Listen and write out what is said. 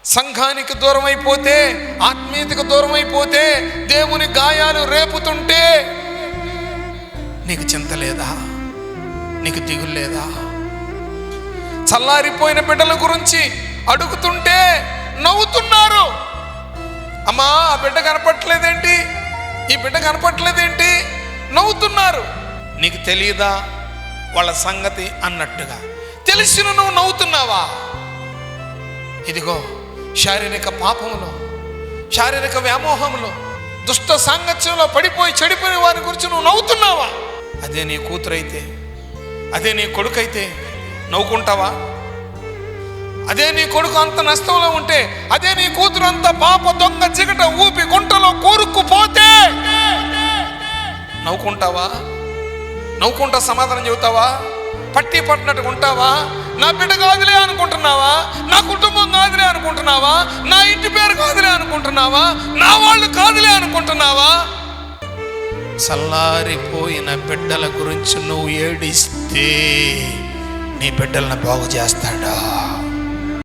సంఘానికి దూరం అయిపోతే, ఆత్మీయతకు దూరం అయిపోతే, దేవుని గాయాలు రేపుతుంటే నీకు చింత లేదా? నీకు దిగులు లేదా? చల్లారిపోయిన బిడ్డల గురించి అడుగుతుంటే నవ్వుతున్నారు. అమ్మా, ఆ బిడ్డ కనపట్లేదేంటి, ఈ బిడ్డ కనపట్లేదేంటి, నవ్వుతున్నారు. నీకు తెలియదా వాళ్ళ సంగతి అన్నట్టుగా? తెలిసిన నువ్వు నవ్వుతున్నావా? ఇదిగో శారీరక పాపంలో, శారీరక వ్యామోహంలో, దుష్ట సాంగత్యంలో పడిపోయి చెడిపోయిన వారి గురించి నువ్వు నవ్వుతున్నావా? అదే నీ కూతురైతే, అదే నీ కొడుకైతే నవ్వుకుంటావా? అదే నీ కొడుకు అంత నష్టంలో ఉంటే, అదే నీ కూతురు అంత పాప దొంగ చిగట ఊపి గుంటలో కూరుక్కుపోతే నవ్వుకుంటావా? నవ్వుకుంటా సమాధానం చెబుతావా? పట్టి పట్టినట్టుగా ఉంటావా? నా బిడ్డ కాదులే అనుకుంటున్నావా? నా కుటుంబం కాదులే అనుకుంటున్నావా? నా ఇంటి పేరు కాదులే అనుకుంటున్నావా? నా వాళ్ళు కాదులే అనుకుంటున్నావా? చల్లారిపోయిన బిడ్డల గురించి నువ్వు ఏడిస్తే నీ బిడ్డలను బాగు చేస్తాడా?